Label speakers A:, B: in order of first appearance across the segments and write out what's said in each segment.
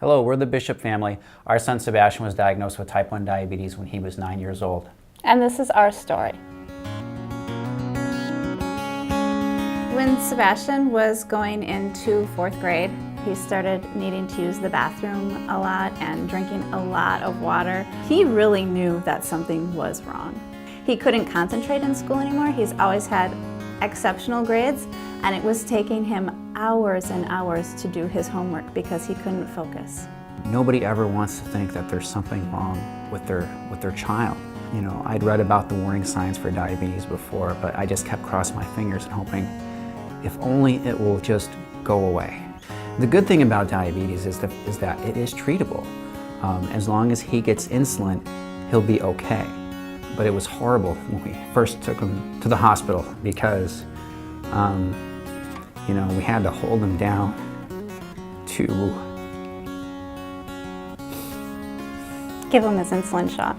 A: Hello, we're the Bishop family. Our son Sebastian was diagnosed with type 1 diabetes when he was 9 years old.
B: And this is our story. When Sebastian was going into 4th grade, he started needing to use the bathroom a lot and drinking a lot of water. He really knew that something was wrong. He couldn't concentrate in school anymore. He's always had exceptional grades, and it was taking him hours and hours to do his homework because he couldn't focus.
A: Nobody ever wants to think that there's something wrong with their child. You know, I'd read about the warning signs for diabetes before, but I just kept crossing my fingers and hoping if only it will just go away. The good thing about diabetes is that it is treatable. As long as he gets insulin, he'll be okay. But it was horrible when we first took him to the hospital because, you know, we had to hold him down to
B: give him his insulin shot.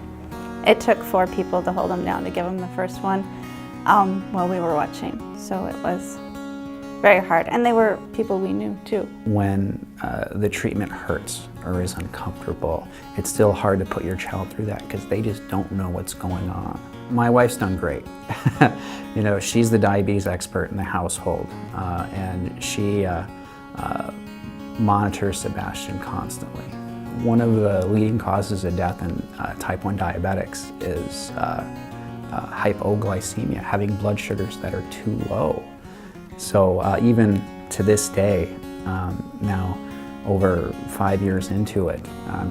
B: It took 4 people to hold him down to give him the first one while we were watching. So it was very hard. And they were people we knew too.
A: When the treatment hurts or is uncomfortable, it's still hard to put your child through that because they just don't know what's going on. My wife's done great. You know, she's the diabetes expert in the household, and she monitors Sebastian constantly. One of the leading causes of death in type 1 diabetics is hypoglycemia, having blood sugars that are too low. So even to this day, now over 5 years into it,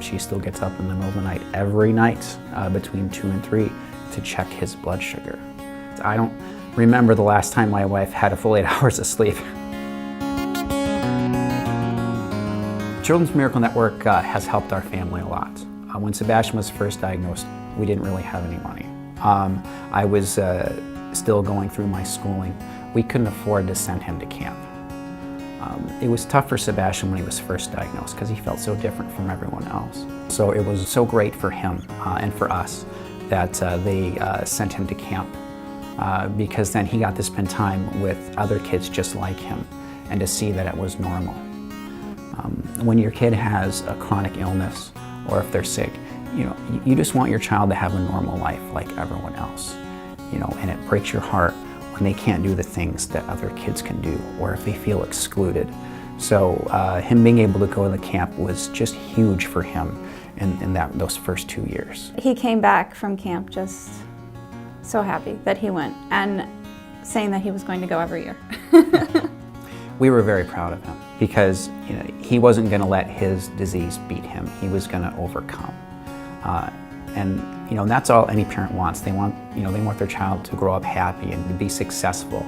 A: she still gets up in the middle of the night every night between 2 and 3 to check his blood sugar. I don't remember the last time my wife had a full 8 hours of sleep. Children's Miracle Network has helped our family a lot. When Sebastian was first diagnosed, we didn't really have any money. I was still going through my schooling. We couldn't afford to send him to camp. It was tough for Sebastian when he was first diagnosed because he felt so different from everyone else. So it was so great for him and for us that they sent him to camp because then he got to spend time with other kids just like him and to see that it was normal. When your kid has a chronic illness or if they're sick, you know, you just want your child to have a normal life like everyone else. You know, and it breaks your heart when they can't do the things that other kids can do or if they feel excluded. So him being able to go to the camp was just huge for him in those first 2 years.
B: He came back from camp just so happy that he went and saying that he was going to go every year.
A: We were very proud of him because, you know, he wasn't going to let his disease beat him. He was going to overcome. And you know, that's all any parent wants. They want, you know, they want their child to grow up happy and to be successful.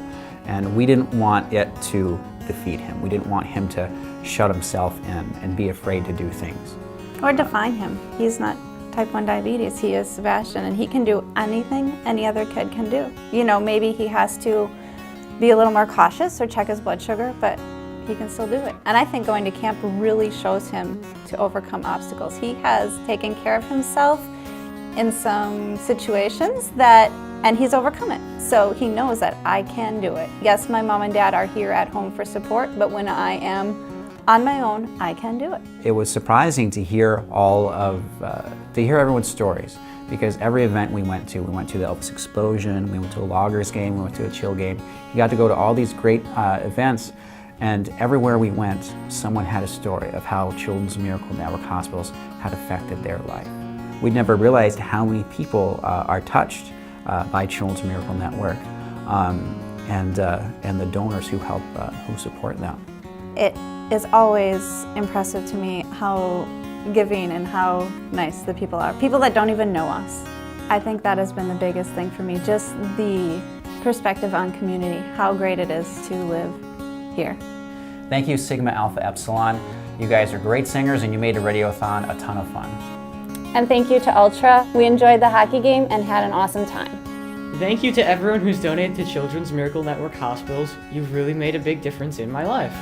A: And we didn't want it to defeat him. We didn't want him to shut himself in and be afraid to do things.
B: Or define him. He's not type 1 diabetes, he is Sebastian, and he can do anything any other kid can do. You know, maybe he has to be a little more cautious or check his blood sugar, but he can still do it. And I think going to camp really shows him to overcome obstacles. He has taken care of himself in some situations and he's overcome it. So he knows that I can do it. Yes, my mom and dad are here at home for support, but when I am on my own, I can do it.
A: It was surprising to hear to hear everyone's stories because every event we went to the Elvis Explosion, we went to a Loggers game, we went to a Chill game. You got to go to all these great events, and everywhere we went, someone had a story of how Children's Miracle Network hospitals had affected their life. We'd never realized how many people are touched by Children's Miracle Network and the donors who help, who support them.
B: It is always impressive to me how giving and how nice the people are. People that don't even know us. I think that has been the biggest thing for me, just the perspective on community, how great it is to live here.
A: Thank you, Sigma Alpha Epsilon. You guys are great singers and you made a radiothon a ton of fun.
B: And thank you to Ultra. We enjoyed the hockey game and had an awesome time.
C: Thank you to everyone who's donated to Children's Miracle Network hospitals. You've really made a big difference in my life.